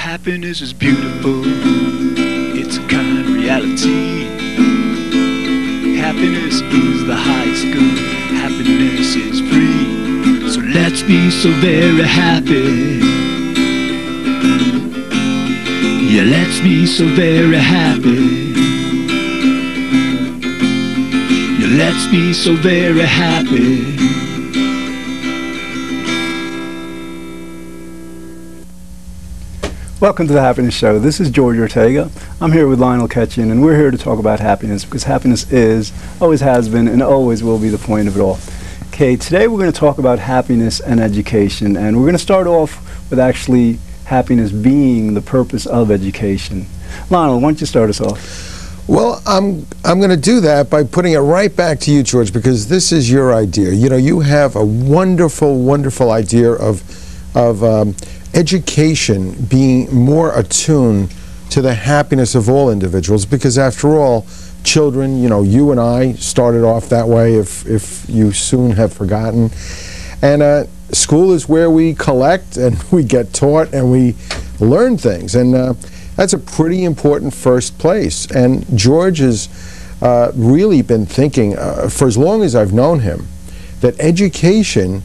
Happiness is beautiful, it's a kind reality. Happiness is the highest good, happiness is free. So let's be so very happy. Yeah, let's be so very happy. Yeah, let's be so very happy. Welcome to the Happiness Show. This is George Ortega. I'm here with Lionel Ketchian, and we're here to talk about happiness because happiness is, always has been, and always will be the point of it all. Okay, today we're going to talk about happiness and education, and we're going to start off with actually happiness being the purpose of education. Lionel, why don't you start us off? Well, I'm going to do that by putting it right back to you, George, because this is your idea. You know, you have a wonderful, wonderful idea of education being more attuned to the happiness of all individuals, because after all, children, you know, you and I started off that way, if you soon have forgotten. And school is where we collect and we get taught and we learn things. And that's a pretty important first place. And George has really been thinking, for as long as I've known him, that education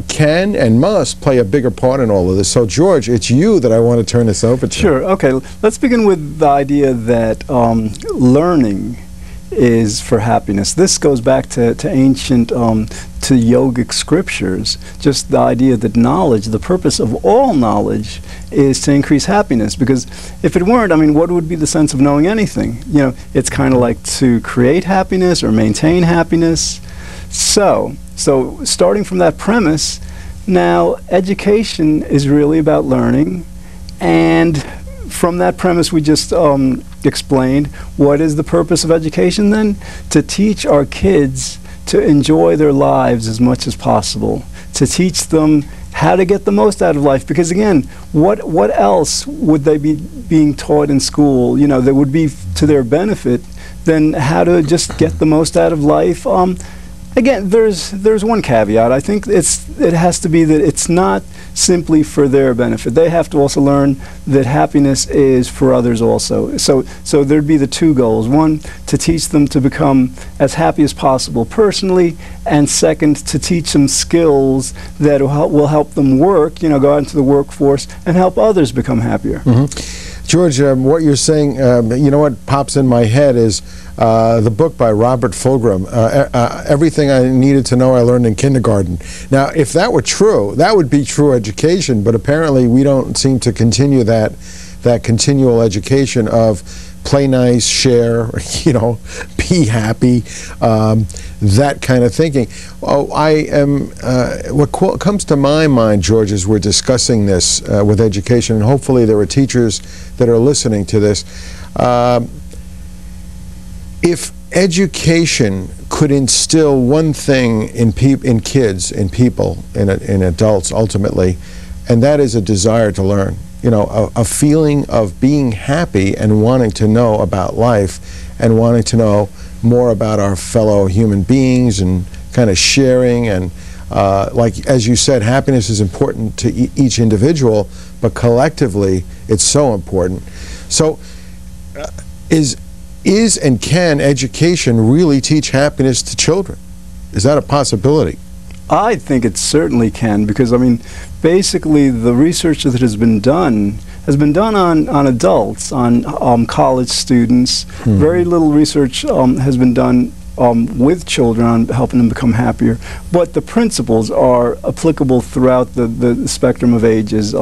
can and must play a bigger part in all of this. So, George, it's you that I want to turn this over to. Sure. Okay. Let's begin with the idea that learning is for happiness. This goes back to ancient, to yogic scriptures. Just the idea that knowledge, the purpose of all knowledge, is to increase happiness. Because if it weren't, I mean, what would be the sense of knowing anything? You know, it's kind of like to create happiness or maintain happiness. So starting from that premise, now education is really about learning, and from that premise we just explained, what is the purpose of education then? To teach our kids to enjoy their lives as much as possible, to teach them how to get the most out of life, because again, what else would they be being taught in school, you know, that would be to their benefit than how to just get the most out of life? Again, there's one caveat. I think it has to be that it's not simply for their benefit. They have to also learn that happiness is for others also. So there'd be the two goals. One, to teach them to become as happy as possible personally, and second, to teach them skills that will help them work, you know, go out into the workforce and help others become happier. Mm-hmm. George, what you're saying, you know what pops in my head is the book by Robert Fulghum, Everything I Needed to Know I Learned in Kindergarten. Now, if that were true, that would be true education, but apparently we don't seem to continue that continual education of play nice, share, you know, be happy, that kind of thinking. What comes to my mind, George, as we're discussing this with education, and hopefully there are teachers that are listening to this, if education could instill one thing in kids, in people, in adults ultimately, and that is a desire to learn. You know, a feeling of being happy and wanting to know about life and wanting to know more about our fellow human beings and kind of sharing, and like as you said, happiness is important to each individual, but collectively it's so important. So is and can education really teach happiness to children? Is that a possibility? I think it certainly can, because I mean, basically the research that has been done on adults, on college students. Very little research has been done with children on helping them become happier, but the principles are applicable throughout the spectrum of ages.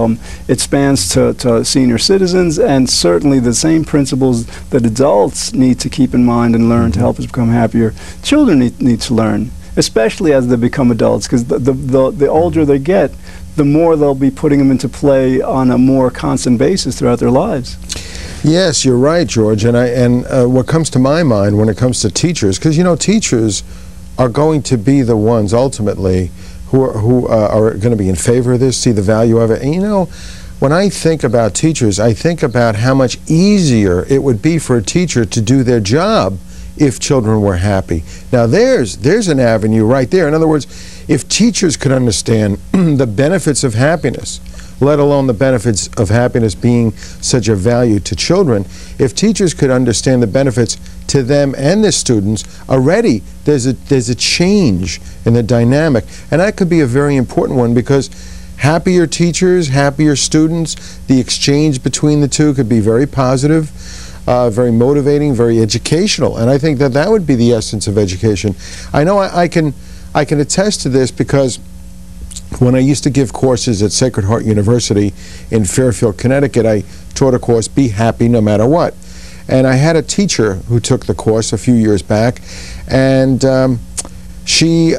It spans to senior citizens, and certainly the same principles that adults need to keep in mind and learn to help us become happier, children need to learn, especially as they become adults, because the older they get, the more they'll be putting them into play on a more constant basis throughout their lives. Yes, you're right, George. And what comes to my mind when it comes to teachers, because you know, teachers are going to be the ones ultimately who are going to be in favor of this, see the value of it. And you know, when I think about teachers, I think about how much easier it would be for a teacher to do their job if children were happy. Now there's an avenue right there. In other words, if teachers could understand the benefits of happiness, let alone the benefits of happiness being such a value to children. If teachers could understand the benefits to them and the students, already there's a change in the dynamic. And that could be a very important one, because happier teachers, happier students, the exchange between the two could be very positive, very motivating, very educational. And I think that that would be the essence of education. I know I can attest to this, because when I used to give courses at Sacred Heart University in Fairfield, Connecticut, I taught a course, Be Happy No Matter What. And I had a teacher who took the course a few years back, and she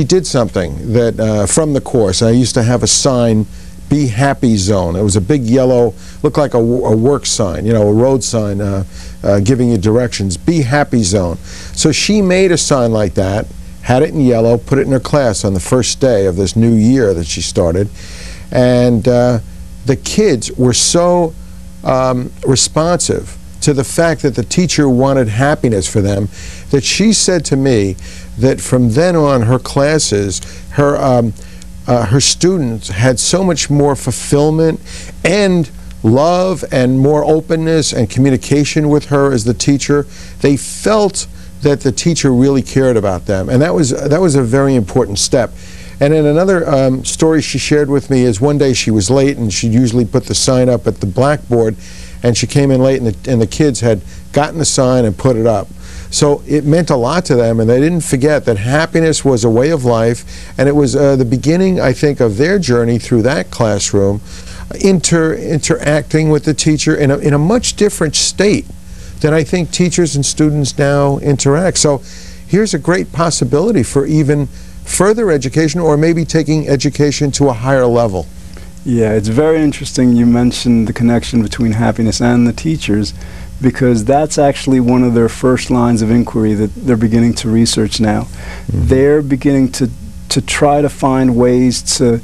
did something that from the course. I used to have a sign, Be Happy Zone. It was a big yellow, looked like a work sign, you know, a road sign giving you directions, Be Happy Zone. So she made a sign like that, had it in yellow, put it in her class on the first day of this new year that she started. And the kids were so responsive to the fact that the teacher wanted happiness for them, that she said to me that from then on, her classes, her students had so much more fulfillment and love and more openness and communication with her as the teacher. They felt that the teacher really cared about them, and that was a very important step. And then another story she shared with me is one day she was late, and she usually put the sign up at the blackboard, and she came in late, and the kids had gotten the sign and put it up. So it meant a lot to them, and they didn't forget that happiness was a way of life, and it was the beginning, I think, of their journey through that classroom, interacting with the teacher in a much different state than I think teachers and students now interact. So here's a great possibility for even further education, or maybe taking education to a higher level. Yeah, it's very interesting you mentioned the connection between happiness and the teachers, because that's actually one of their first lines of inquiry that they're beginning to research now. Mm-hmm. They're beginning to try to find ways to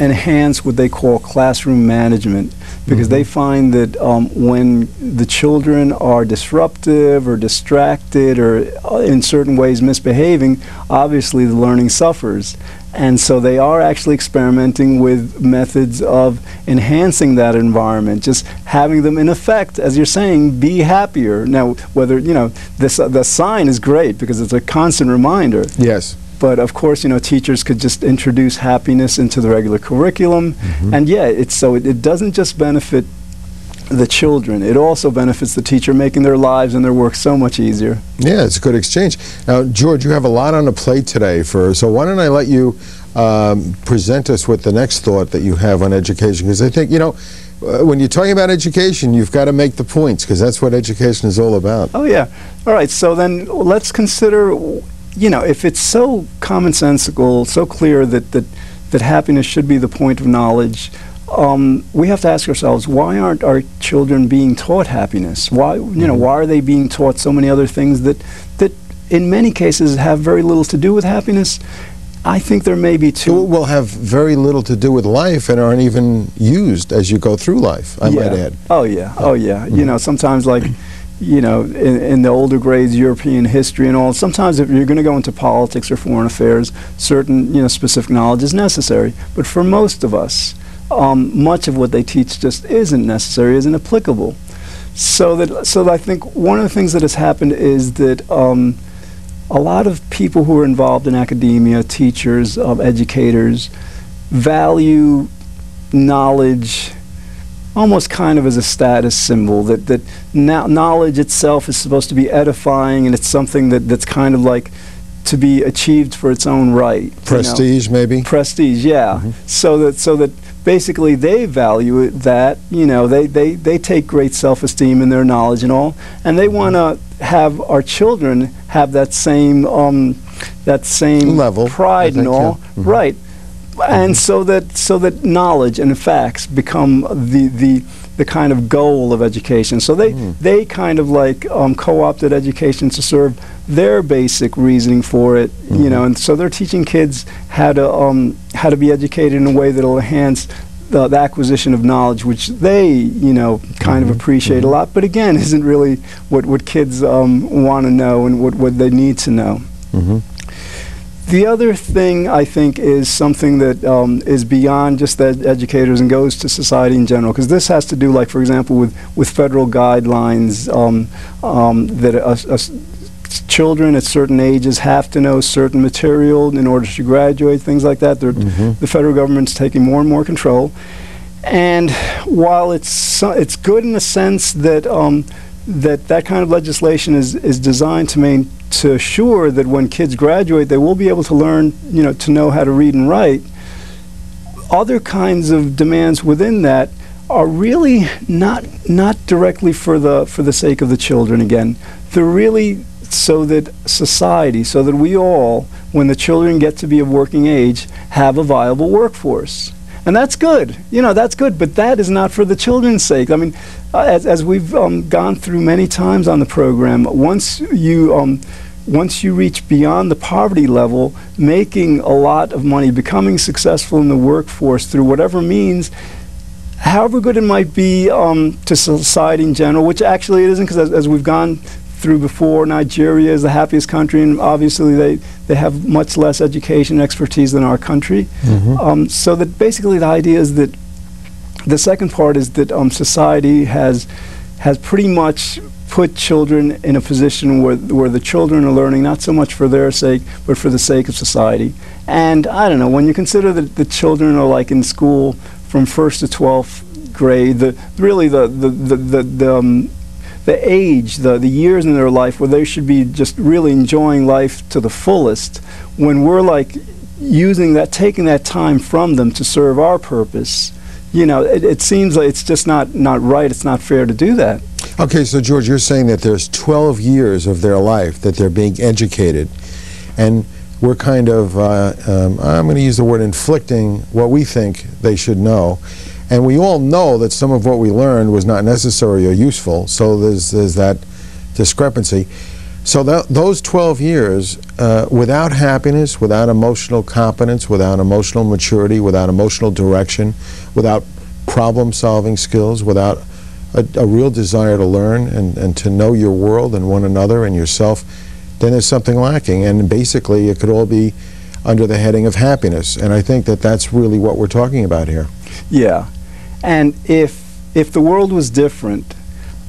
enhance what they call classroom management, because they find that when the children are disruptive or distracted or in certain ways misbehaving, obviously the learning suffers. And so they are actually experimenting with methods of enhancing that environment, just having them, in effect, as you're saying, be happier. Now, whether, you know, the sign is great because it's a constant reminder. Yes. But of course, you know, teachers could just introduce happiness into the regular curriculum. Mm-hmm. And yeah, it doesn't just benefit the children, it also benefits the teacher, making their lives and their work so much easier. Yeah, it's a good exchange. Now, George, you have a lot on the plate today, so why don't I let you present us with the next thought that you have on education, because I think, you know, when you're talking about education, you've got to make the points, because that's what education is all about. Oh yeah. All right, so then let's consider, you know, if it's so commonsensical, so clear that happiness should be the point of knowledge, we have to ask ourselves, why aren't our children being taught happiness? Why, you know, why are they being taught so many other things that in many cases have very little to do with happiness? I think there may be two. Will have very little to do with life and aren't even used as you go through life, I might add. Oh yeah, oh yeah. You know, sometimes, like, you know, in the older grades, European history and all, sometimes if you're going to go into politics or foreign affairs, certain, you know, specific knowledge is necessary. But for most of us, much of what they teach just isn't necessary, isn't applicable. So I think one of the things that has happened is that a lot of people who are involved in academia, teachers, educators, value knowledge almost kind of as a status symbol, that knowledge itself is supposed to be edifying, and it's something that's kind of like to be achieved for its own right. Prestige, you know? Maybe? Prestige, yeah. Mm-hmm. So that basically they value it, that, you know, they take great self-esteem in their knowledge and all, and they want to have our children have that same level, pride and all. Mm-hmm. Right. And so that knowledge and facts become the kind of goal of education. So they kind of like co-opted education to serve their basic reasoning for it, you know. And so they're teaching kids how to be educated in a way that'll enhance the acquisition of knowledge, which they, you know, kind of appreciate a lot, but again, isn't really what kids want to know and what they need to know. The other thing, I think, is something that is beyond just the educators and goes to society in general, because this has to do, like, for example, with federal guidelines that children at certain ages have to know certain material in order to graduate, things like that. The federal government's taking more and more control. And while it's good in the sense that that kind of legislation is designed to assure that when kids graduate, they will be able to learn, to know how to read and write, other kinds of demands within that are really not directly for the sake of the children. Again, they're really so that society, so that we all, when the children get to be of working age, have a viable workforce. And that's good, that's good, but that is not for the children's sake. I mean, as we've gone through many times on the program, once you reach beyond the poverty level, making a lot of money, becoming successful in the workforce through whatever means, however good it might be to society in general, which actually it isn't, because as we've gone through before, Nigeria is the happiest country, and obviously they have much less education expertise than our country. So that basically the idea is that the second part is that society has pretty much put children in a position where the children are learning not so much for their sake, but for the sake of society. And I don't know, when you consider that the children are like in school from 1st to 12th grade, the age, the years in their life where they should be just really enjoying life to the fullest, when we're like taking that time from them to serve our purpose, it seems like it's just not right, it's not fair to do that. Okay, so George, you're saying that there's 12 years of their life that they're being educated, and we're kind of, I'm going to use the word inflicting what we think they should know. And we all know that some of what we learned was not necessary or useful, so there's that discrepancy. So those 12 years, without happiness, without emotional competence, without emotional maturity, without emotional direction, without problem-solving skills, without a real desire to learn and to know your world and one another and yourself, then there's something lacking. And basically, it could all be under the heading of happiness. And I think that that's really what we're talking about here. Yeah. And if the world was different,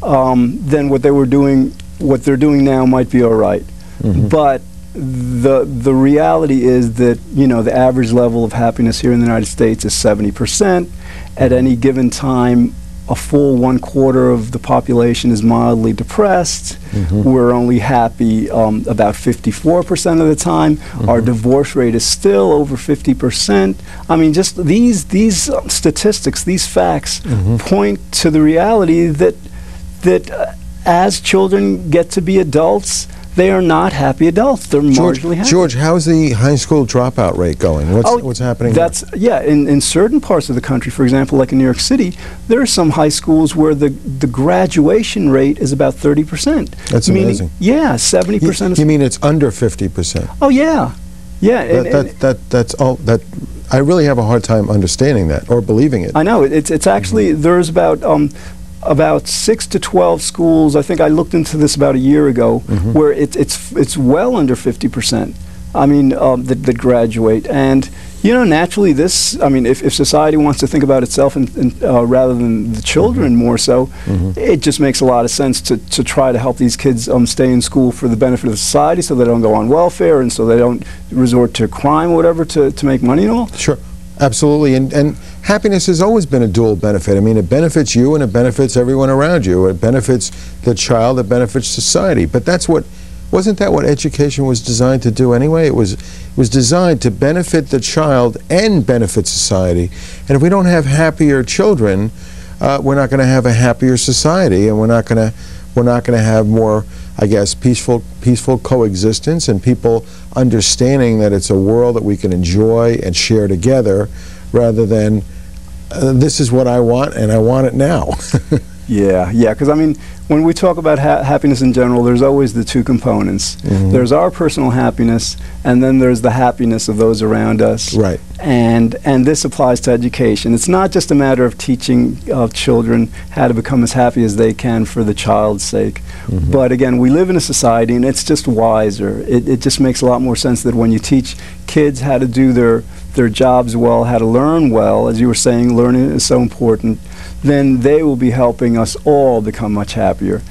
then what they're doing now might be all right. But the reality is that the average level of happiness here in the United States is 70%. At any given time, a full 1/4 of the population is mildly depressed. We're only happy about 54% of the time. Our divorce rate is still over 50%. I mean, just these statistics, these facts point to the reality that as children get to be adults, they are not happy adults. They're marginally happy. George, how's the high school dropout rate going? What's happening there? Yeah, in certain parts of the country, for example, like in New York City, there are some high schools where the graduation rate is about 30%. That's amazing. Yeah, 70%. You mean it's under 50%? Oh, yeah. Yeah. That's all. I really have a hard time understanding that or believing it. I know. It's actually, there's about 6 to 12 schools, I think I looked into this about a year ago, where it's well under 50%, I mean, that graduate. And, naturally this, I mean, if society wants to think about itself and rather than the children more so, it just makes a lot of sense to try to help these kids stay in school for the benefit of society, so they don't go on welfare and so they don't resort to crime or whatever to make money and all. Sure. Absolutely, and happiness has always been a dual benefit. I mean, it benefits you and it benefits everyone around you. It benefits the child, it benefits society. But wasn't that what education was designed to do anyway? It was designed to benefit the child and benefit society. And if we don't have happier children, we're not going to have a happier society, and we're not going to have more, I guess, peaceful coexistence and people understanding that it's a world that we can enjoy and share together, rather than this is what I want and I want it now. Yeah, because I mean, when we talk about happiness in general, there's always the two components. There's our personal happiness, and then there's the happiness of those around us. Right. And this applies to education. It's not just a matter of teaching children how to become as happy as they can for the child's sake. But again, we live in a society, and it's just wiser. It just makes a lot more sense that when you teach kids how to do their jobs well, how to learn well, as you were saying, learning is so important, then they will be helping us all become much happier.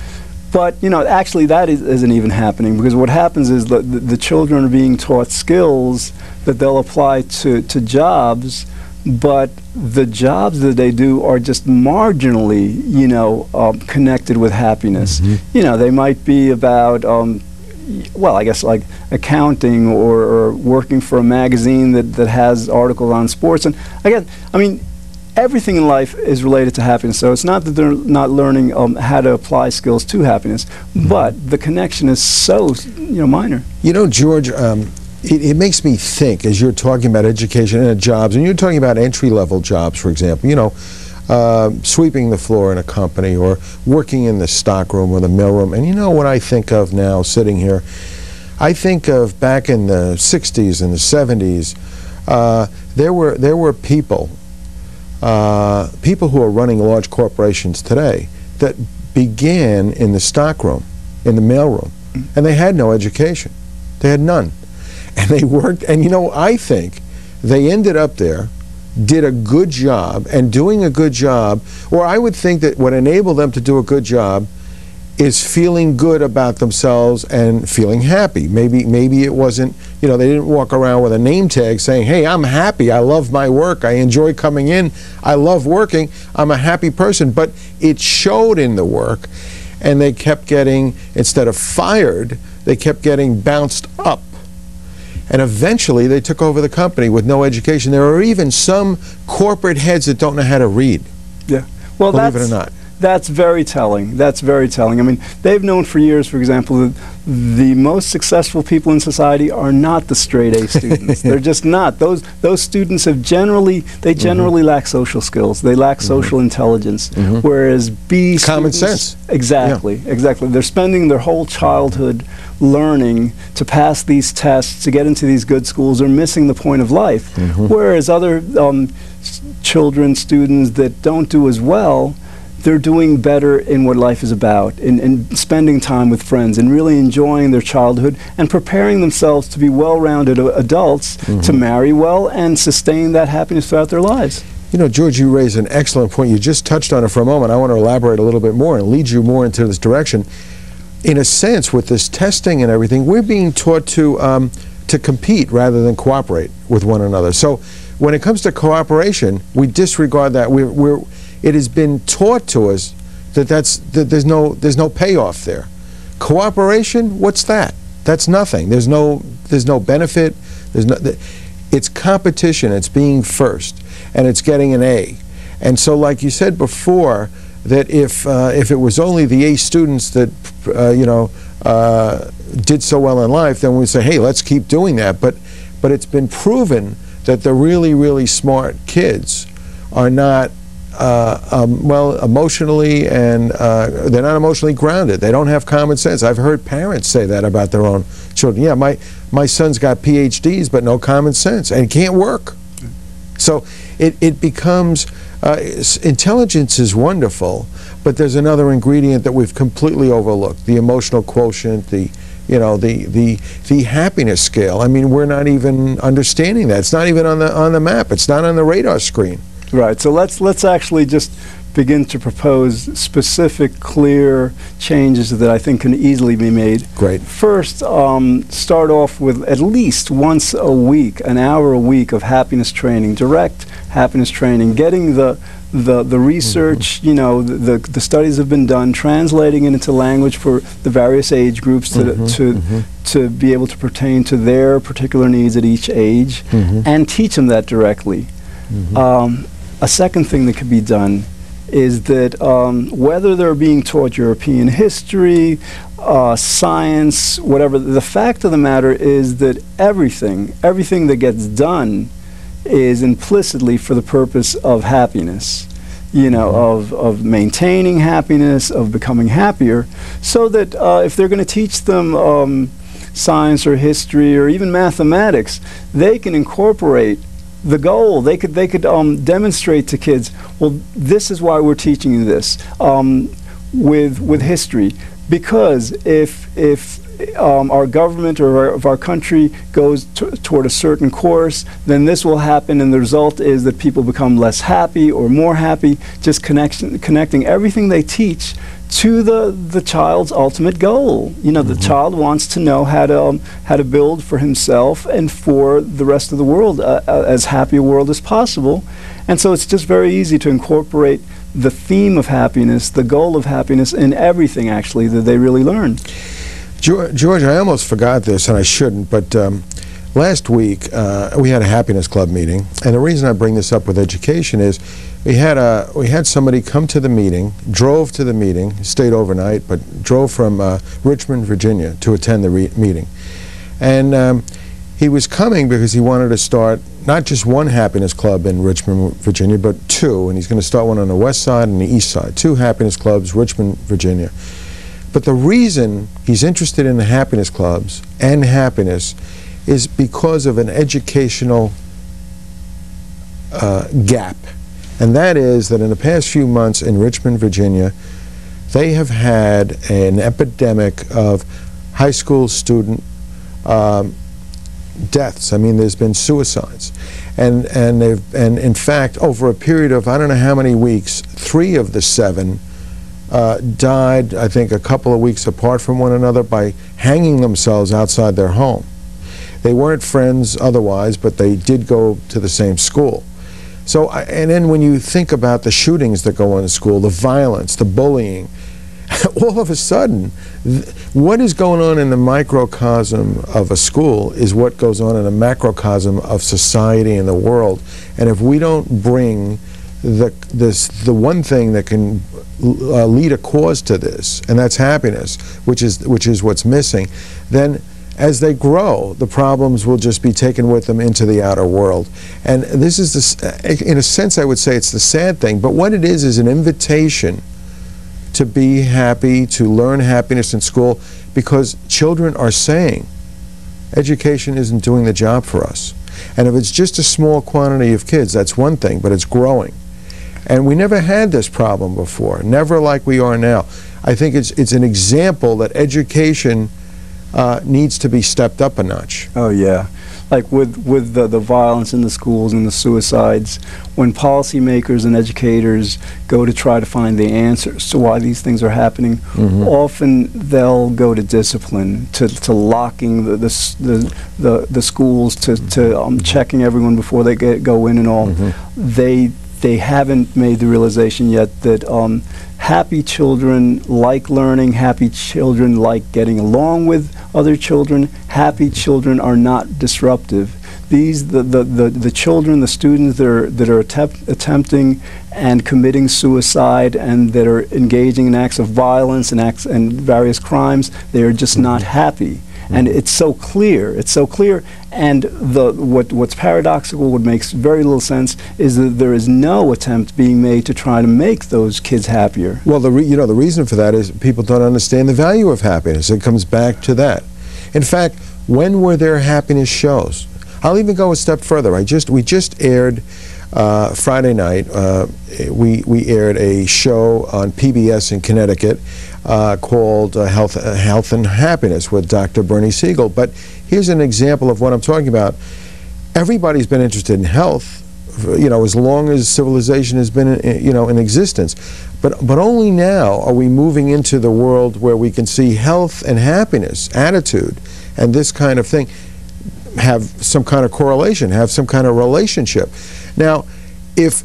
But, you know, actually that isn't even happening, because what happens is the children are being taught skills that they'll apply to jobs, but the jobs that they do are just marginally, you know, connected with happiness. You know, they might be about, well, I guess like accounting or working for a magazine that has articles on sports. And again, I mean, everything in life is related to happiness, so it's not that they're not learning how to apply skills to happiness, but the connection is so, you know, minor. You know, George, it makes me think, as you're talking about education and jobs, and you're talking about entry-level jobs, for example, you know, sweeping the floor in a company or working in the stockroom or the mailroom. And you know what I think of now, sitting here? I think of back in the 60s and the 70s, there were people who are running large corporations today that began in the stockroom, in the mailroom, and they had no education. They had none. And they worked, and you know, I think they ended up there, did a good job, and doing a good job, or I would think that what enabled them to do a good job is feeling good about themselves and feeling happy. Maybe it wasn't, you know, they didn't walk around with a name tag saying, hey, I'm happy, I love my work, I enjoy coming in, I love working, I'm a happy person. But it showed in the work, and they kept getting, instead of fired, they kept getting bounced up. And eventually they took over the company with no education. There are even some corporate heads that don't know how to read. Yeah. Well, believe it or not. That's very telling. That's very telling. I mean, they've known for years, for example, that the most successful people in society are not the straight A students. They're just not. Those students have generally lack social skills. They lack social intelligence. Whereas B students, common sense. Exactly, exactly. They're spending their whole childhood learning to pass these tests, to get into these good schools. They're missing the point of life. Whereas other children, students that don't do as well, they're doing better in what life is about, in spending time with friends and really enjoying their childhood and preparing themselves to be well-rounded adults to marry well and sustain that happiness throughout their lives. You know, George, you raise an excellent point. You just touched on it for a moment. I want to elaborate a little bit more and lead you more into this direction. In a sense, with this testing and everything, we're being taught to compete rather than cooperate with one another. So when it comes to cooperation, we disregard that. It has been taught to us that there's no payoff there. Cooperation, what's that? That's nothing. There's no benefit. It's competition. It's being first, and it's getting an A. And so, like you said before, that if it was only the A students that did so well in life, then we'd say, hey, let's keep doing that. But it's been proven that the really, really smart kids are not well, emotionally, and they're not emotionally grounded. They don't have common sense. I've heard parents say that about their own children. Yeah, my son's got PhDs, but no common sense, and can't work. So it becomes, intelligence is wonderful, but there's another ingredient that we've completely overlooked: the emotional quotient, the happiness scale. I mean, we're not even understanding that. It's not even on the map. It's not on the radar screen. Right. So let's actually just begin to propose specific, clear changes that I think can easily be made. Great. First, start off with at least once a week, an hour a week of happiness training, direct happiness training, getting the research, you know, the studies have been done, translating it into language for the various age groups to be able to pertain to their particular needs at each age, and teach them that directly. A second thing that could be done is that whether they're being taught European history, science, whatever, the fact of the matter is that everything that gets done is implicitly for the purpose of happiness. of maintaining happiness, of becoming happier, so that if they're going to teach them science or history or even mathematics, they can incorporate the goal. They could demonstrate to kids, well, this is why we're teaching you this with history, because if our government or if our country goes toward a certain course, then this will happen, and the result is that people become less happy or more happy. Just connecting everything they teach to the child's ultimate goal. The child wants to know how to build for himself and for the rest of the world as happy a world as possible. And so it's just very easy to incorporate the theme of happiness, the goal of happiness, in everything actually that they really learn. George, I almost forgot this, and I shouldn't, but last week we had a happiness club meeting, and the reason I bring this up with education is we had somebody come to the meeting, drove to the meeting, stayed overnight, but drove from Richmond, Virginia, to attend the meeting, and he was coming because he wanted to start not just one happiness club in Richmond, Virginia, but two, and he's going to start one on the west side and the east side. 2 happiness clubs, Richmond, Virginia. But the reason he's interested in the happiness clubs and happiness is because of an educational gap. And that is that in the past few months in Richmond, Virginia, they have had an epidemic of high school student deaths. I mean, there's been suicides. And in fact, over a period of I don't know how many weeks, 3 of the 7 died, I think, a couple of weeks apart from one another by hanging themselves outside their home. They weren't friends otherwise, but they did go to the same school. So, and then when you think about the shootings that go on in school, the violence, the bullying, all of a sudden, what is going on in the microcosm of a school is what goes on in a macrocosm of society and the world. And if we don't bring the one thing that can lead a cause to this, and that's happiness, which is what's missing, then as they grow, the problems will just be taken with them into the outer world. And this is, in a sense, I would say it's the sad thing, but what it is an invitation to be happy, to learn happiness in school, because children are saying, education isn't doing the job for us. And if it's just a small quantity of kids, that's one thing, but it's growing. And we never had this problem before, never like we are now. I think it's an example that education needs to be stepped up a notch. Oh yeah, like with the violence in the schools and the suicides, when policymakers and educators go to try to find the answers to why these things are happening, often they'll go to discipline, to locking the schools, to checking everyone before they go in and all. They haven't made the realization yet that happy children like learning, happy children like getting along with other children, happy children are not disruptive. The children, the students that are attempting and committing suicide and that are engaging in acts of violence and various crimes, they are just not happy. And it's so clear. It's so clear. And what's paradoxical, what makes very little sense, is that there is no attempt being made to try to make those kids happier. Well, the reason for that is people don't understand the value of happiness. It comes back to that. In fact, when were there happiness shows? I'll even go a step further. We just aired Friday night. We aired a show on PBS in Connecticut called Health and Happiness with Dr. Bernie Siegel. But here's an example of what I'm talking about. Everybody's been interested in health, as long as civilization has been, in existence. But only now are we moving into the world where we can see health and happiness, attitude, and this kind of thing have some kind of correlation, have some kind of relationship. Now, if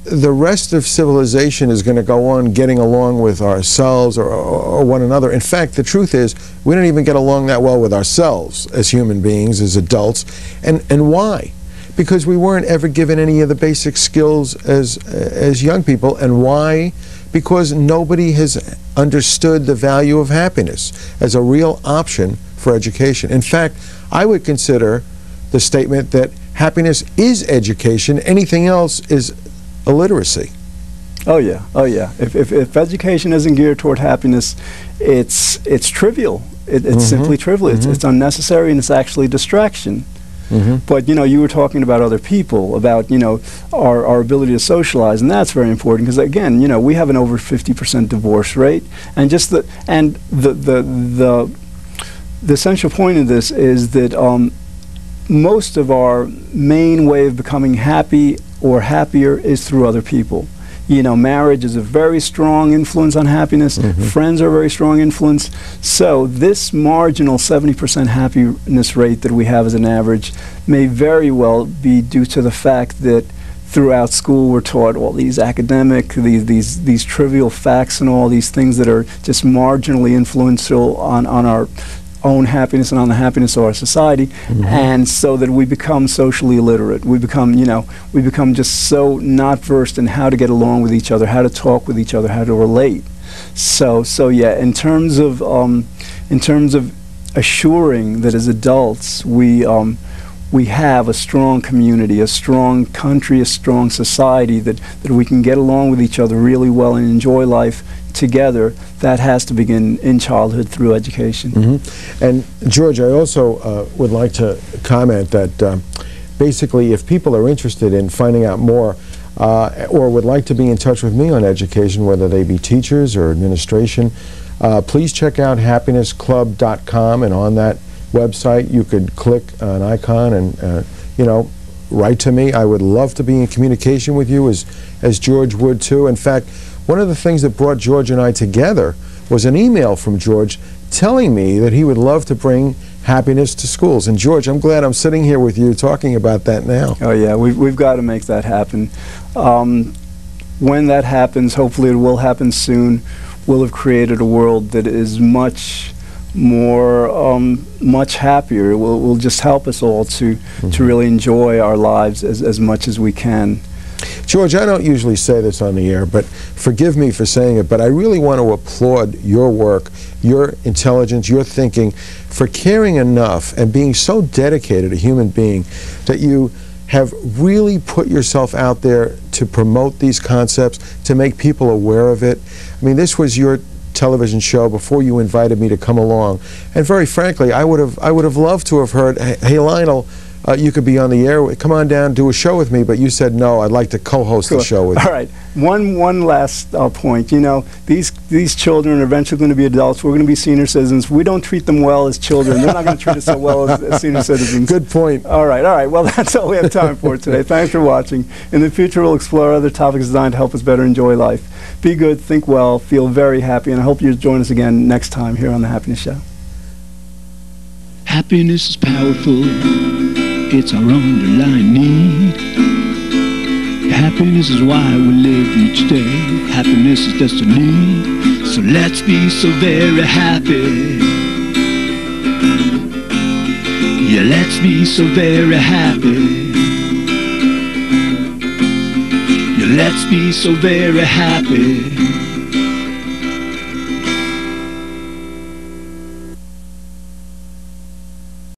the rest of civilization is going to go on getting along with ourselves or one another. In fact, the truth is, we don't even get along that well with ourselves as human beings, as adults. And why? Because we weren't ever given any of the basic skills as young people. And why? Because nobody has understood the value of happiness as a real option for education. In fact, I would consider the statement that happiness is education, anything else is illiteracy. Oh yeah, oh yeah. If education isn't geared toward happiness, it's trivial. It's simply trivial. It's unnecessary, and it's actually distraction. But you were talking about other people, about our ability to socialize, and that's very important because again, we have an over 50% divorce rate, and just the essential point of this is that most of our main way of becoming happy or happier is through other people. Marriage is a very strong influence on happiness. Friends are a very strong influence. So this marginal 70% happiness rate that we have as an average may very well be due to the fact that throughout school we're taught all these academic, these trivial facts and all these things that are just marginally influential on our own happiness and on the happiness of our society, and so that we become socially illiterate. We become just so not versed in how to get along with each other, how to talk with each other, how to relate. So yeah, in terms of assuring that as adults we have a strong community, a strong country, a strong society, that we can get along with each other really well and enjoy life together, that has to begin in childhood through education. And George, I also would like to comment that basically if people are interested in finding out more or would like to be in touch with me on education, whether they be teachers or administration, please check out happinessclub.com, and on that website you could click an icon and write to me. I would love to be in communication with you, as George would too. In fact, one of the things that brought George and I together was an email from George telling me that he would love to bring happiness to schools. And George, I'm glad I'm sitting here with you talking about that now. Oh yeah, we've got to make that happen. When that happens, hopefully it will happen soon, we'll have created a world that is much more, much happier. It will just help us all to really enjoy our lives as much as we can. George, I don't usually say this on the air, but forgive me for saying it, but I really want to applaud your work, your intelligence, your thinking, for caring enough and being so dedicated a human being that you have really put yourself out there to promote these concepts, to make people aware of it. I mean, this was your television show before you invited me to come along, and very frankly, I would have loved to have heard, hey Lionel, you could be on the air, come on down, do a show with me, but you said no, I'd like to co-host the show with you. All right, one last point. These children are eventually going to be adults. We're going to be senior citizens. We don't treat them well as children. They're not going to treat us so well as senior citizens. Good point. All right, well that's all we have time for today. Thanks for watching. In the future we'll explore other topics designed to help us better enjoy life. Be good, think well, feel very happy, and I hope you'll join us again next time here on The Happiness Show. Happiness is powerful. It's our underlying need. Happiness is why we live each day. Happiness is destiny. So let's be so very happy. Yeah, let's be so very happy. Yeah, let's be so very happy.